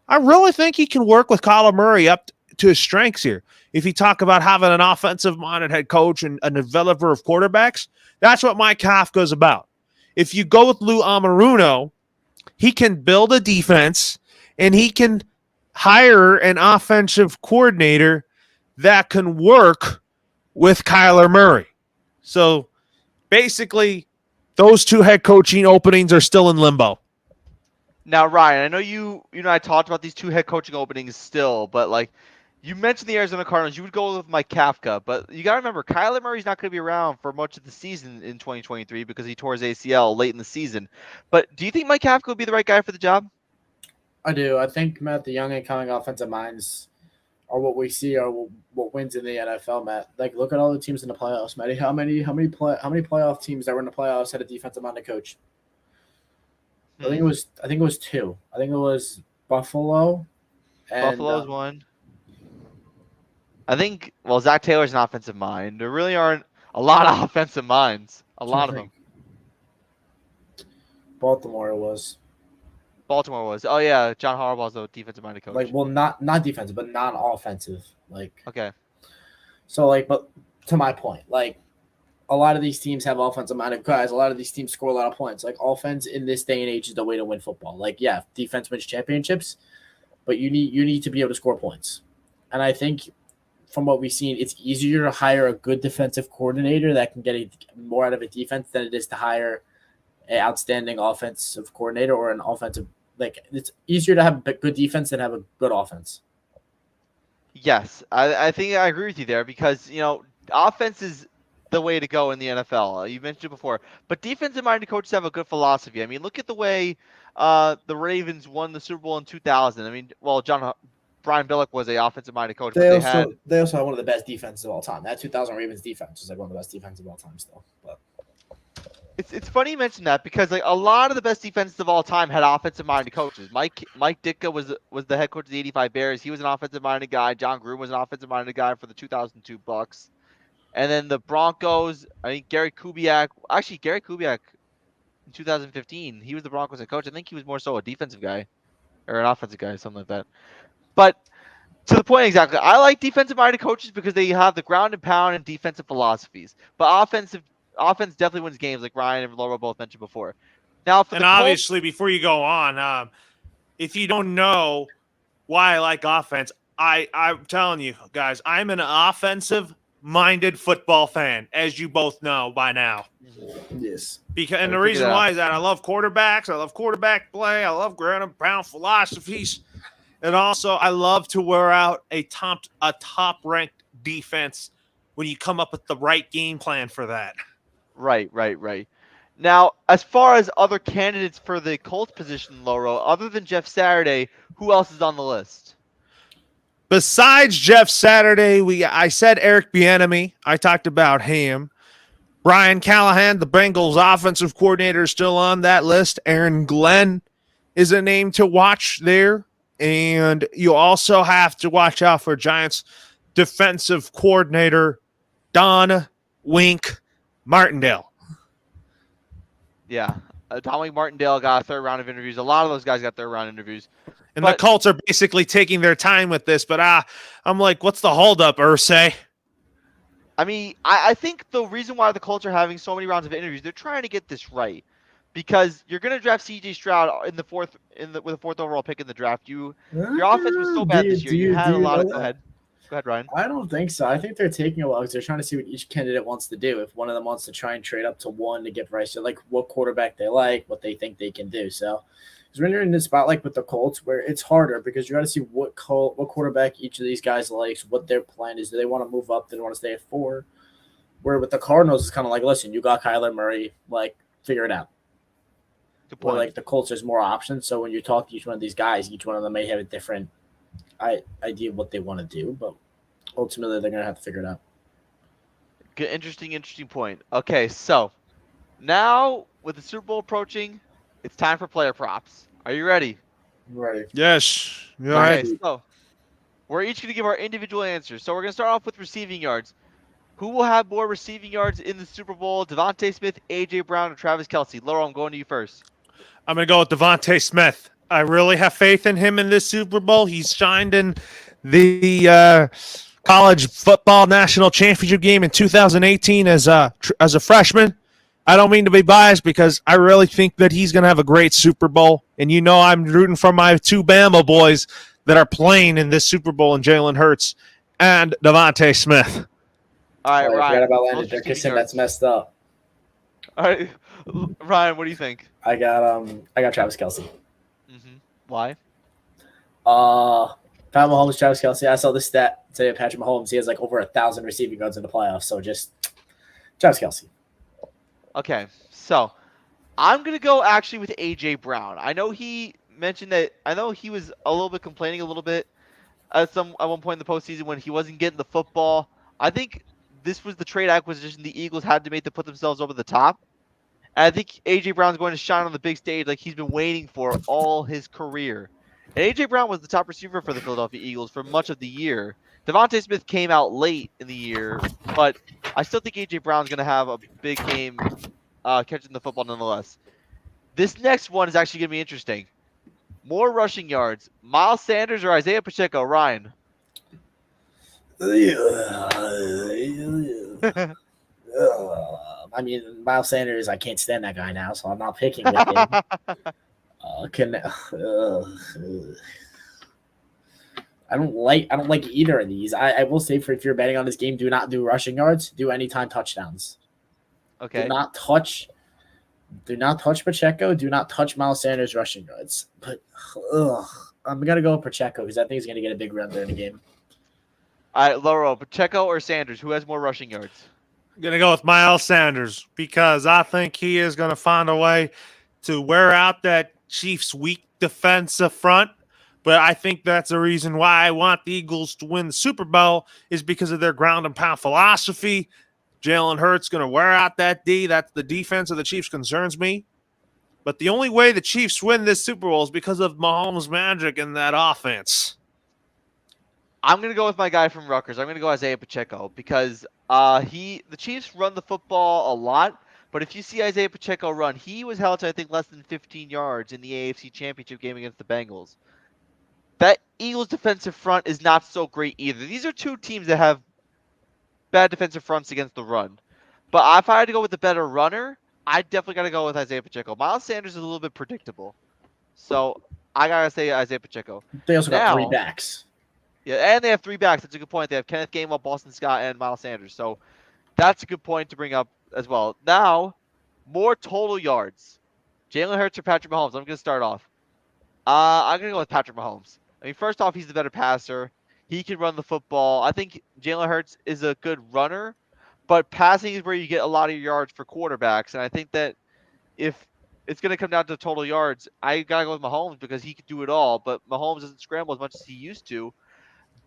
Speaker 3: I really think he can work with Kyler Murray up to his strengths here. If you talk about having an offensive-minded head coach and a developer of quarterbacks, that's what Mike Kafka is about. If you go with Lou Anarumo, he can build a defense, and he can hire an offensive coordinator that can work with Kyler Murray. So, basically, those two head coaching openings are still in limbo.
Speaker 2: Now, Ryan, I know you and I talked about these two head coaching openings still, but like you mentioned the Arizona Cardinals, you would go with Mike Kafka, but you got to remember Kyler Murray's not going to be around for much of the season in 2023 because he tore his ACL late in the season. But do you think Mike Kafka would be the right guy for the job?
Speaker 4: I do. I think, Matt, the young and coming offensive minds are what we see are what wins in the NFL, Matt. Like, look at all the teams in the playoffs, Matty. How many playoff teams that were in the playoffs had a defensive minded coach? I think it was two. I think it was Buffalo.
Speaker 2: Buffalo's one. I think, Zach Taylor's an offensive mind. There really aren't a lot of offensive minds. A lot of them.
Speaker 4: Baltimore was.
Speaker 2: Oh, yeah. John Harbaugh's a defensive-minded coach.
Speaker 4: Like, well, not defensive, but non-offensive. Like,
Speaker 2: okay.
Speaker 4: So, like, but to my point, like, a lot of these teams have offensive-minded guys. A lot of these teams score a lot of points. Like, offense in this day and age is the way to win football. Like, yeah, defense wins championships, but you need to be able to score points. And I think from what we've seen, it's easier to hire a good defensive coordinator that can get more out of a defense than it is to hire an outstanding offensive coordinator or an offensive. Like, it's easier to have a good defense than have a good offense.
Speaker 2: Yes, I think I agree with you there because, offense is the way to go in the NFL. You mentioned it before. But defensive-minded coaches have a good philosophy. I mean, look at the way the Ravens won the Super Bowl in 2000. I mean, Brian Billick was an offensive-minded coach.
Speaker 4: They also had one of the best defenses of all time. That 2000 Ravens defense was like one of the best defenses of all time still. But
Speaker 2: It's funny you mention that because like a lot of the best defenses of all time had offensive-minded coaches. Mike Ditka was the head coach of the '85 Bears. He was an offensive-minded guy. John Gruden was an offensive-minded guy for the 2002 Bucks. And then the Broncos, I think Gary Kubiak in 2015, he was the Broncos head coach. I think he was more so a defensive guy or an offensive guy, something like that. But to the point exactly, I like defensive-minded coaches because they have the ground and pound and defensive philosophies. But offense definitely wins games, like Ryan and Laura both mentioned before. Now,
Speaker 3: obviously, before you go on, if you don't know why I like offense, I'm telling you guys, I'm an offensive-minded football fan, as you both know by now.
Speaker 4: Yes.
Speaker 3: And the reason why is that I love quarterbacks, I love quarterback play, I love ground and pound philosophies, and also I love to wear out a top-ranked defense when you come up with the right game plan for that.
Speaker 2: Right. Now, as far as other candidates for the Colts position, Loro, other than Jeff Saturday, who else is on the list?
Speaker 3: Besides Jeff Saturday, I said Eric Bieniemy. I talked about him. Brian Callahan, the Bengals offensive coordinator, is still on that list. Aaron Glenn is a name to watch there. And you also have to watch out for Giants defensive coordinator Don Wink Martindale.
Speaker 2: Yeah. Don Martindale got a third round of interviews. A lot of those guys got third round interviews.
Speaker 3: And the Colts are basically taking their time with this, but I'm like, what's the holdup, Irsay?
Speaker 2: I mean, I think the reason why the Colts are having so many rounds of interviews, they're trying to get this right. Because you're going to draft C.J. Stroud with a fourth overall pick in the draft. Your offense was so bad this year. You had a lot of. Go ahead, Ryan.
Speaker 4: I don't think so. I think they're taking a while because they're trying to see what each candidate wants to do. If one of them wants to try and trade up to one to get Bryce, like what quarterback they like, what they think they can do. So Because when you're in this spot like with the Colts, where it's harder because you got to see what quarterback each of these guys likes, what their plan is. Do they want to move up? Do they want to stay at 4? Where with the Cardinals, it's kind of like, listen, you got Kyler Murray, like figure it out.
Speaker 2: Good
Speaker 4: Or
Speaker 2: point.
Speaker 4: like the Colts, there's more options. So when you talk to each one of these guys, each one of them may have a different idea of what they want to do, but ultimately they're gonna have to figure it out.
Speaker 2: Good, interesting point. Okay, so now with the Super Bowl approaching, it's time for player props. Are you ready?
Speaker 1: Right.
Speaker 3: Yes. Go
Speaker 2: Okay,
Speaker 3: ahead.
Speaker 2: so we're each going to give our individual answers. So we're going to start off with receiving yards. Who will have more receiving yards in the Super Bowl? Devontae Smith, A.J. Brown, or Travis Kelce? Laura, I'm going to you first.
Speaker 3: I'm going to go with Devontae Smith. I really have faith in him in this Super Bowl. He's shined in the college football national championship game in 2018 as a freshman. I don't mean to be biased because I really think that he's going to have a great Super Bowl. And you know I'm rooting for my 2 Bama boys that are playing in this Super Bowl, in Jalen Hurts and Devontae Smith.
Speaker 2: All right,
Speaker 4: I
Speaker 2: Ryan.
Speaker 4: forgot about
Speaker 2: most
Speaker 4: Landon
Speaker 2: receiving
Speaker 4: Dickerson.
Speaker 2: yards.
Speaker 4: That's messed up.
Speaker 2: All right, Ryan, what do you think?
Speaker 4: I got Travis Kelce.
Speaker 2: Why?
Speaker 4: Pat Mahomes, Travis Kelce. I saw this stat today of Patrick Mahomes. He has like over 1,000 receiving yards in the playoffs. So just Travis Kelce.
Speaker 2: Okay, so I'm going to go actually with A.J. Brown. I know he mentioned that – I know he was a little bit complaining a little bit at one point in the postseason when he wasn't getting the football. I think this was the trade acquisition the Eagles had to make to put themselves over the top. And I think A.J. Brown's going to shine on the big stage like he's been waiting for all his career. And A.J. Brown was the top receiver for the Philadelphia Eagles for much of the year. Devontae Smith came out late in the year, but I still think A.J. Brown's going to have a big game catching the football nonetheless. This next one is actually going to be interesting. More rushing yards, Miles Sanders or Isaiah Pacheco? Ryan.
Speaker 4: I mean, Miles Sanders, I can't stand that guy now, so I'm not picking with him. I don't like either of these. I will say if you're betting on this game, do not do rushing yards. Do anytime touchdowns.
Speaker 2: Okay.
Speaker 4: Do not touch Pacheco. Do not touch Miles Sanders rushing yards. But I'm gonna go with Pacheco because I think he's gonna get a big run during the game.
Speaker 2: All right, Lauro, Pacheco or Sanders? Who has more rushing yards?
Speaker 3: I'm going to go with Miles Sanders because I think he is going to find a way to wear out that Chiefs' weak defensive front. But I think that's the reason why I want the Eagles to win the Super Bowl is because of their ground and pound philosophy. Jalen Hurts going to wear out that D. That's the defense of the Chiefs concerns me. But the only way the Chiefs win this Super Bowl is because of Mahomes' magic in that offense.
Speaker 2: I'm going to go with my guy from Rutgers. I'm going to go Isaiah Pacheco because the Chiefs run the football a lot, but if you see Isaiah Pacheco run, he was held to, I think, less than 15 yards in the AFC Championship game against the Bengals. That Eagles defensive front is not so great either. These are two teams that have bad defensive fronts against the run. But if I had to go with the better runner, I definitely got to go with Isaiah Pacheco. Miles Sanders is a little bit predictable. So I got to say Isaiah Pacheco.
Speaker 4: They also got 3 backs.
Speaker 2: Yeah, and they have 3 backs. That's a good point. They have Kenneth Gainwell, Boston Scott, and Miles Sanders. So that's a good point to bring up as well. Now, more total yards. Jalen Hurts or Patrick Mahomes? I'm going to start off. I'm going to go with Patrick Mahomes. I mean, first off, he's the better passer. He can run the football. I think Jalen Hurts is a good runner, but passing is where you get a lot of your yards for quarterbacks. And I think that if it's going to come down to total yards, I got to go with Mahomes because he could do it all. But Mahomes doesn't scramble as much as he used to.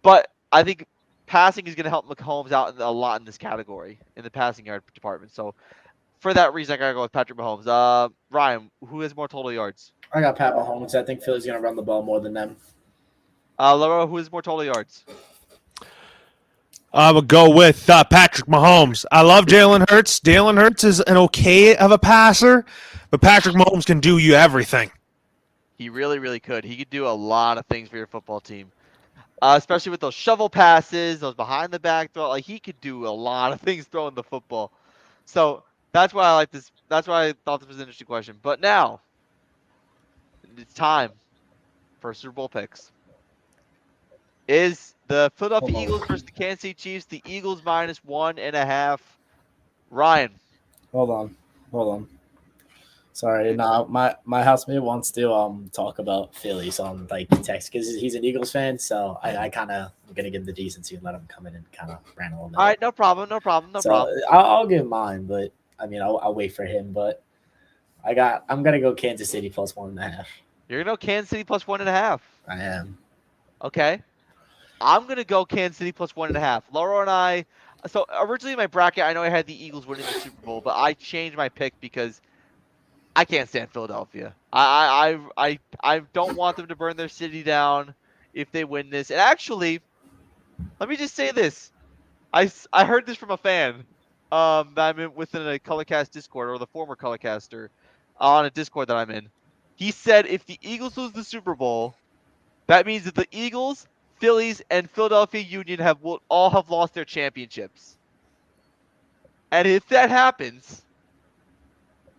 Speaker 2: But I think passing is going to help Mahomes out a lot in this category, in the passing yard department. So for that reason, I got to go with Patrick Mahomes. Ryan, who has more total yards?
Speaker 4: I got Pat Mahomes. I think Philly's going to run the ball more than them.
Speaker 2: Laura, who has more total yards?
Speaker 3: I would go with Patrick Mahomes. I love Jalen Hurts. Jalen Hurts is an okay of a passer, but Patrick Mahomes can do you everything.
Speaker 2: He really, really could. He could do a lot of things for your football team. Especially with those shovel passes, those behind the back throw. Like, he could do a lot of things throwing the football. So that's why I like this. That's why I thought this was an interesting question. But now it's time for Super Bowl picks. Is the Philadelphia Eagles versus the Kansas City Chiefs? The Eagles -1.5. Ryan.
Speaker 4: Hold on. Sorry, no, my housemate wants to talk about Phillies on like text because he's an Eagles fan, so I kind of am gonna give him the decency and let him come in and kind of rant a little bit.
Speaker 2: All right, no problem, no problem, no
Speaker 4: So
Speaker 2: problem.
Speaker 4: I'll give mine, but I mean I'll wait for him. But I'm gonna go Kansas City plus 1.5.
Speaker 2: You're gonna go Kansas City plus 1.5.
Speaker 4: I am.
Speaker 2: Okay. I'm gonna go Kansas City plus 1.5. Laura and I. So originally in my bracket, I know I had the Eagles winning the Super Bowl, but I changed my pick because I can't stand Philadelphia. I don't want them to burn their city down if they win this. And actually, let me just say this. I heard this from a fan that I'm in within a Colorcast Discord, or the former Colorcaster on a Discord that I'm in. He said if the Eagles lose the Super Bowl, that means that the Eagles, Phillies, and Philadelphia Union will all have lost their championships. And if that happens,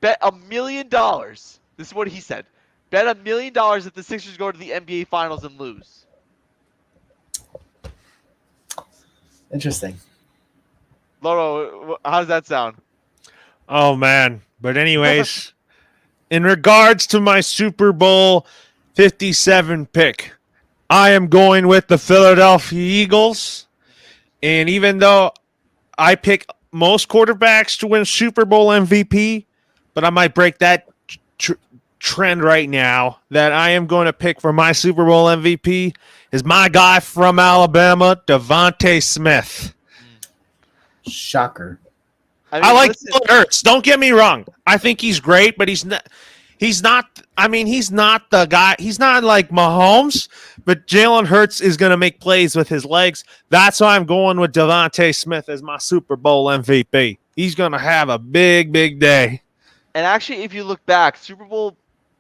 Speaker 2: bet $1 million. This is what he said. Bet $1 million that the Sixers go to the NBA Finals and lose.
Speaker 1: Interesting.
Speaker 2: Loro, how does that sound?
Speaker 3: Oh man. But anyways, in regards to my Super Bowl 57 pick, I am going with the Philadelphia Eagles. And even though I pick most quarterbacks to win Super Bowl MVP, but I might break that trend right now that I am going to pick for my Super Bowl MVP is my guy from Alabama, Devontae Smith.
Speaker 4: Shocker.
Speaker 3: I like Jalen Hurts. Don't get me wrong. I think he's great, but he's not. I mean, he's not the guy. He's not like Mahomes, but Jalen Hurts is going to make plays with his legs. That's why I'm going with Devontae Smith as my Super Bowl MVP. He's going to have a big, big day.
Speaker 2: And actually, if you look back, Super Bowl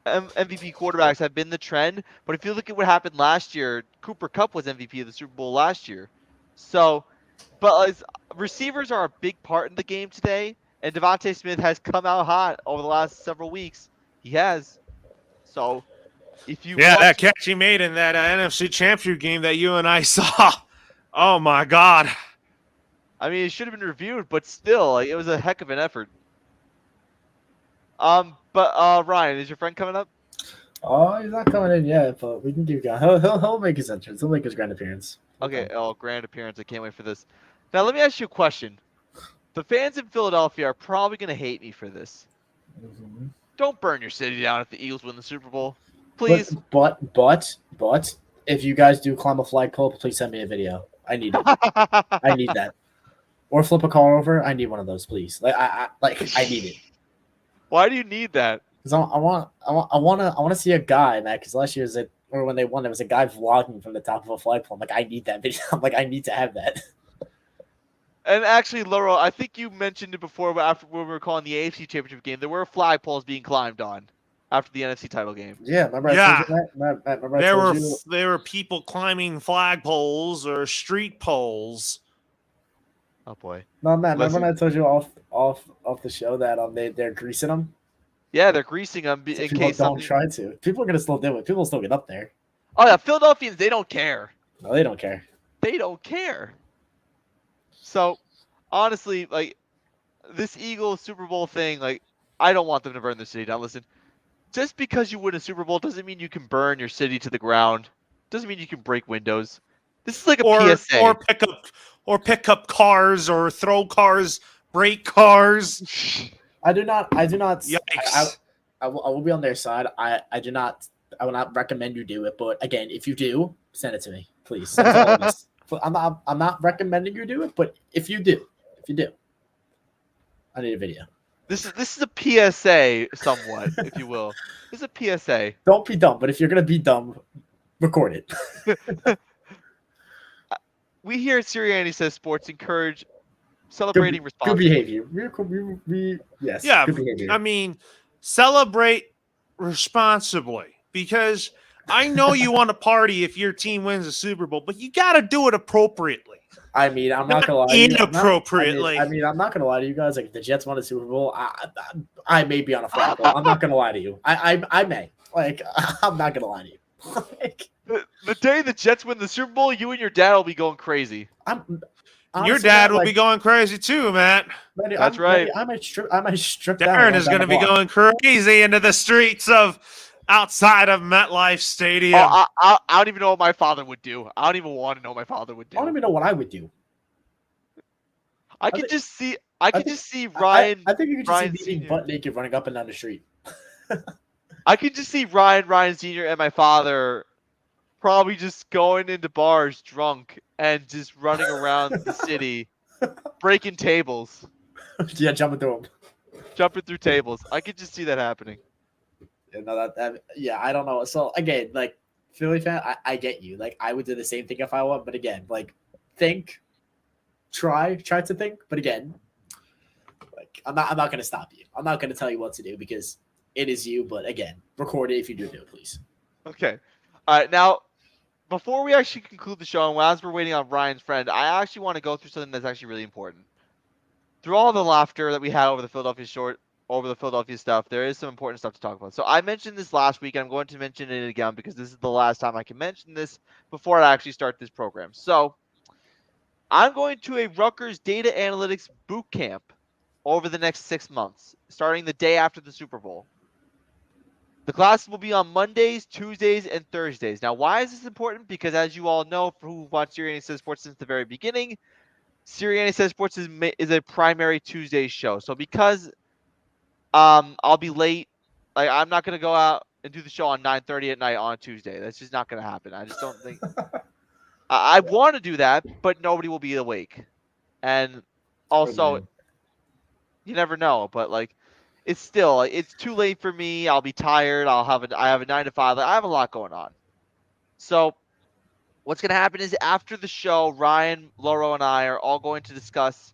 Speaker 2: MVP quarterbacks have been the trend. But if you look at what happened last year, Cooper Kupp was MVP of the Super Bowl last year. So, but receivers are a big part in the game today. And Devontae Smith has come out hot over the last several weeks. He has. So, if you
Speaker 3: that catch he made in that NFC Championship game that you and I saw. Oh my God!
Speaker 2: I mean, it should have been reviewed, but still, it was a heck of an effort. But Ryan, is your friend coming up?
Speaker 4: Oh, he's not coming in yet, but we can keep going. He'll make his entrance. He'll make his grand appearance.
Speaker 2: Okay. Oh, grand appearance! I can't wait for this. Now, let me ask you a question. The fans in Philadelphia are probably going to hate me for this.
Speaker 4: Mm-hmm.
Speaker 2: Don't burn your city down if the Eagles win the Super Bowl, please.
Speaker 4: But if you guys do climb a flagpole, please send me a video. I need it. I need that. Or flip a car over. I need one of those, please. I need it.
Speaker 2: Why do you need that?
Speaker 4: Because I want to see a guy, man. Because last year or when they won, there was a guy vlogging from the top of a flagpole. I'm like, I need that video. I'm like, I need to have that.
Speaker 2: And actually, Laurel, I think you mentioned it before, but after when we were calling the AFC Championship game, there were flagpoles being climbed on after the NFC title game.
Speaker 4: Yeah, remember I told you that? Remember
Speaker 3: there were people climbing flagpoles or street poles.
Speaker 2: Oh boy.
Speaker 4: No, Matt. Remember when I told you off the show that they're greasing them?
Speaker 2: Yeah, they're greasing them in
Speaker 4: people
Speaker 2: case
Speaker 4: don't try to. People are gonna still do it. People will still get up there.
Speaker 2: Oh yeah, Philadelphians, they don't care.
Speaker 4: No, they don't care.
Speaker 2: They don't care. So, honestly, like, this Eagles Super Bowl thing, like, I don't want them to burn the city down. Listen, just because you win a Super Bowl doesn't mean you can burn your city to the ground. Doesn't mean you can break windows. This is like a PSA.
Speaker 3: Or pick up cars or throw cars, break cars.
Speaker 4: I do not.
Speaker 3: Yikes.
Speaker 4: I will be on their side. I will not recommend you do it. But again, if you do, send it to me, please. Send it to all of us. I'm not recommending you do it, but if you do, I need a video.
Speaker 2: This is a PSA, somewhat, if you will. This is a PSA.
Speaker 4: Don't be dumb, but if you're gonna be dumb, record it.
Speaker 2: We here at Siriani Says Sports encourage celebrating responsibly.
Speaker 4: Good behavior. Yes.
Speaker 3: Yeah,
Speaker 4: good behavior.
Speaker 3: I mean, celebrate responsibly because I know you want to party if your team wins a Super Bowl, but you got to do it appropriately.
Speaker 4: I mean, I'm not gonna lie.
Speaker 3: Inappropriately.
Speaker 4: I'm not gonna lie to you guys. Like, if the Jets won a Super Bowl, I may be on a flagpole. I'm not gonna lie to you. I may. Like, I'm not gonna lie to you.
Speaker 2: The day the Jets win the Super Bowl, you and your dad will be going crazy.
Speaker 3: Your
Speaker 4: honestly,
Speaker 3: dad
Speaker 4: man,
Speaker 3: will be going crazy too, Matt.
Speaker 2: That's right.
Speaker 4: I might strip down.
Speaker 3: Darren
Speaker 4: and
Speaker 3: is
Speaker 4: run
Speaker 3: going to
Speaker 4: down
Speaker 3: be
Speaker 4: the block.
Speaker 3: going crazy into the streets of outside of MetLife Stadium.
Speaker 2: I don't even know what my father would do. I don't even want to know what my father would
Speaker 4: I don't
Speaker 2: do.
Speaker 4: even know what I would do.
Speaker 2: I
Speaker 4: think-
Speaker 2: could just see. I could
Speaker 4: think-
Speaker 2: just see
Speaker 4: I
Speaker 2: Ryan.
Speaker 4: think you could just see
Speaker 2: Ryan
Speaker 4: me being
Speaker 2: Sr.
Speaker 4: butt naked running up and down the street.
Speaker 2: I could just see Ryan Sr. and my father probably just going into bars drunk and just running around the city, breaking tables,
Speaker 4: Yeah, jumping through them.
Speaker 2: jumping through tables. I could just see that happening.
Speaker 4: Yeah, no, yeah, I don't know. So again, like Philly fan, I get you. Like I would do the same thing if I won, but again, like try to think, but again, like I'm not gonna stop you. I'm not gonna tell you what to do because it is you. But again, record it if you do it, please.
Speaker 2: Okay. All right. Now, before we actually conclude the show, and as we're waiting on Ryan's friend, I actually want to go through something that's actually really important. Through all the laughter that we had over the Philadelphia stuff, there is some important stuff to talk about. So I mentioned this last week, and I'm going to mention it again because this is the last time I can mention this before I actually start this program. So I'm going to a Rutgers data analytics boot camp over the next 6 months, starting the day after the Super Bowl. The classes will be on Mondays, Tuesdays, and Thursdays. Now, why is this important? Because as you all know, for who've watched Siriani Says Sports since the very beginning, Siriani Says Sports is a primary Tuesday show. So because I'll be late, like I'm not gonna go out and do the show on 9:30 at night on a Tuesday. That's just not gonna happen. I just don't think I want to do that, but nobody will be awake. And also,
Speaker 4: Man.
Speaker 2: you never know, but like it's too late for me. I'll be tired. I have a 9 to 5. Like, I have a lot going on. So what's gonna happen is after the show, Ryan, Loro, and I are all going to discuss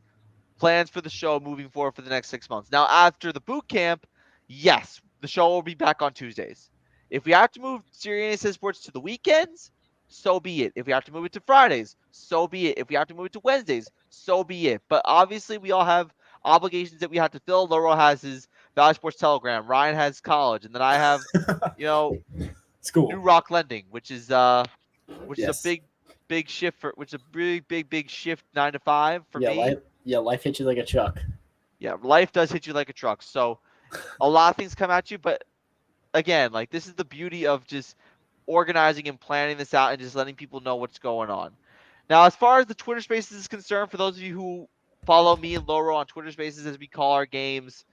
Speaker 2: plans for the show moving forward for the next 6 months. Now, after the boot camp, yes, the show will be back on Tuesdays. If we have to move Siriani Says Sports to the weekends, so be it. If we have to move it to Fridays, so be it. If we have to move it to Wednesdays, so be it. But obviously, we all have obligations that we have to fill. Loro has his Valley Sports Telegram. Ryan has college, and then I have,
Speaker 4: School.
Speaker 2: New Rock Lending, which is
Speaker 4: Yes.
Speaker 2: a big shift which is a really big shift 9 to 5 for me.
Speaker 4: Life hits you like a truck.
Speaker 2: Yeah, life does hit you like a truck. So a lot of things come at you, but again, like this is the beauty of just organizing and planning this out and just letting people know what's going on. Now, as far as the Twitter Spaces is concerned, for those of you who follow me and Loro on Twitter Spaces as we call our games,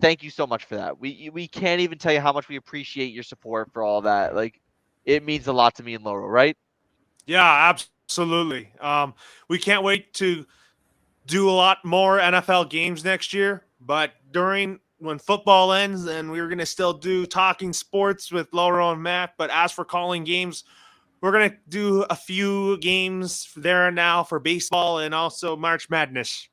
Speaker 2: thank you so much for that. We can't even tell you how much we appreciate your support for all that. Like, it means a lot to me and Loro, right?
Speaker 3: Yeah, absolutely. We can't wait to do a lot more NFL games next year, but when football ends, and we're going to still do talking sports with Laura and Matt. But as for calling games, we're going to do a few games there and now for baseball and also March Madness.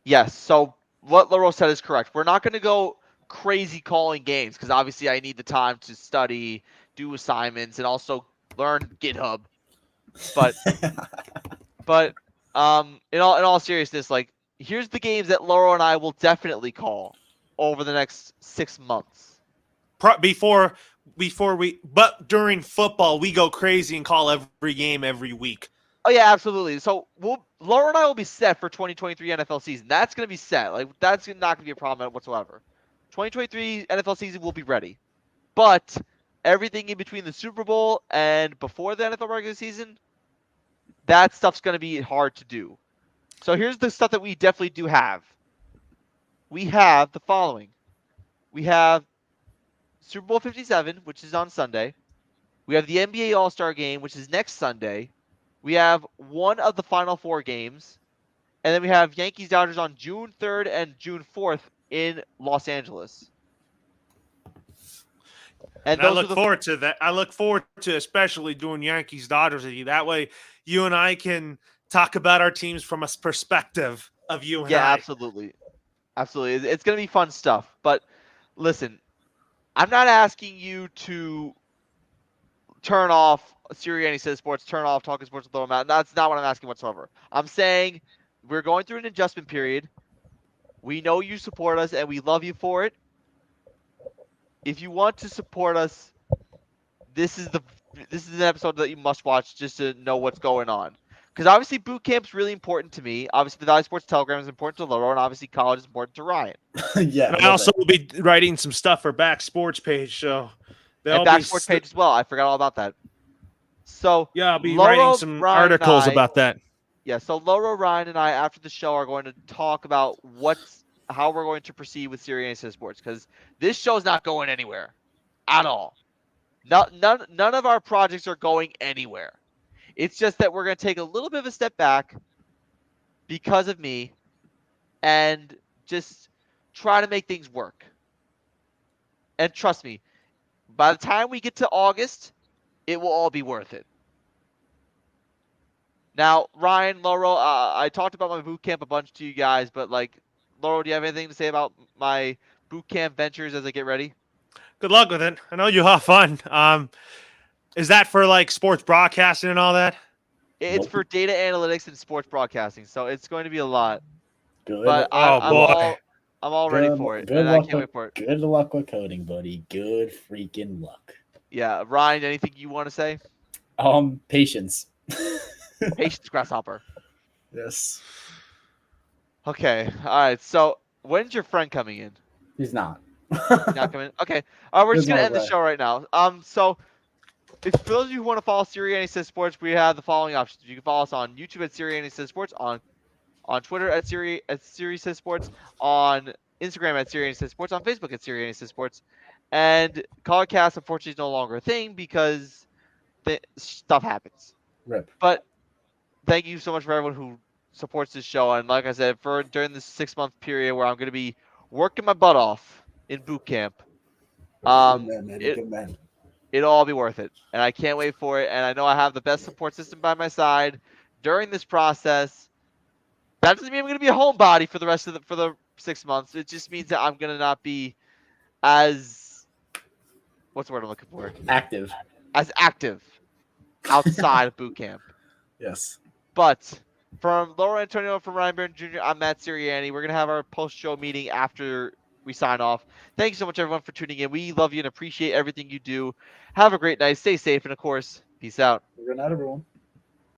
Speaker 2: Yes. So what Laurel said is correct. We're not going to go crazy calling games because obviously I need the time to study, do assignments, and also learn GitHub. But in all seriousness, like here's the games that Laurel and I will definitely call over the next 6 months.
Speaker 3: But during football, we go crazy and call every game every week.
Speaker 2: Oh yeah, absolutely. So Laura and I will be set for 2023 NFL season. That's going to be set. Like that's not going to be a problem whatsoever. 2023 NFL season will be ready. But everything in between the Super Bowl and before the NFL regular season, that stuff's going to be hard to do. So here's the stuff that we definitely do have. We have the following. We have Super Bowl 57, which is on Sunday. We have the NBA All-Star Game, which is next Sunday. We have one of the Final Four games. And then we have Yankees-Dodgers on June 3rd and June 4th in Los Angeles.
Speaker 3: And I look forward to that. I look forward to especially doing Yankees-Dodgers with you. That way you and I can talk about our teams from a perspective of you and I.
Speaker 2: Yeah, absolutely. Absolutely. It's going to be fun stuff. But listen, I'm not asking you to turn off Siriani Says Sports, turn off Talking Sports with Lower Mountain. That's not what I'm asking whatsoever. I'm saying we're going through an adjustment period. We know you support us, and we love you for it. If you want to support us, this is an episode that you must watch just to know what's going on. Because obviously boot camp's really important to me. Obviously the Valley Sports Telegram is important to Loro, and obviously college is important to Ryan.
Speaker 1: Yeah.
Speaker 3: And I also will be writing some stuff for Back Sports page, so
Speaker 2: And Back Sports page as well. I forgot all about that. So
Speaker 3: yeah, I'll be
Speaker 2: Loro,
Speaker 3: writing some
Speaker 2: Ryan, and
Speaker 3: articles
Speaker 2: I-
Speaker 3: about that.
Speaker 2: Yeah, so Loro, Ryan, and I after the show are going to talk about how we're going to proceed with Siriani Says Sports, because this show's not going anywhere at all. None of our projects are going anywhere. It's just that we're going to take a little bit of a step back because of me and just try to make things work. And trust me, by the time we get to August, it will all be worth it. Now, Ryan, Laurel, I talked about my boot camp a bunch to you guys, but like, Laurel, do you have anything to say about my boot camp ventures as I get ready?
Speaker 3: Good luck with it. I know you'll have fun. Is that for like sports broadcasting and all that?
Speaker 2: It's
Speaker 4: Nope.
Speaker 2: for data analytics and sports broadcasting, so it's going to be a lot.
Speaker 4: Good.
Speaker 2: But
Speaker 3: boy.
Speaker 2: I'm all ready for it, and I can't wait for it.
Speaker 4: Good luck with coding, buddy. Good freaking luck.
Speaker 2: Yeah, Ryan, anything you want to say?
Speaker 4: Patience.
Speaker 2: Patience, grasshopper.
Speaker 1: Yes.
Speaker 2: Okay, all right. So when's your friend coming in?
Speaker 4: He's not.
Speaker 2: Not coming. Okay. All right, we're just
Speaker 1: There's
Speaker 2: gonna
Speaker 1: no
Speaker 2: end the
Speaker 1: way.
Speaker 2: show right now. So if for those of you who want to follow Siriani Says Sports, we have the following options. You can follow us on YouTube at Siriani Says Sports, on Twitter at Siri Says Sports, on Instagram at Siriani Says Sports, on Facebook at Siriani Says Sports, and Colorcast unfortunately is no longer a thing because stuff happens.
Speaker 1: Rip.
Speaker 2: But thank you so much for everyone who supports this show, and like I said, during this 6-month period where I'm going to be working my butt off in boot camp,
Speaker 1: Good man, man. Good man.
Speaker 2: it'll all be worth it, and I can't wait for it. And I know I have the best support system by my side during this process. That doesn't mean I'm going to be a homebody for the 6 months. It just means that I'm going to not be as what's the word I'm looking for?
Speaker 4: Active.
Speaker 2: As active outside of boot camp.
Speaker 1: Yes.
Speaker 2: But from Laura Antonio, from Ryan Barron Jr., I'm Matt Siriani. We're going to have our post-show meeting after we sign off. Thanks so much, everyone, for tuning in. We love you and appreciate everything you do. Have a great night. Stay safe. And, of course, peace out.
Speaker 1: Good night, everyone.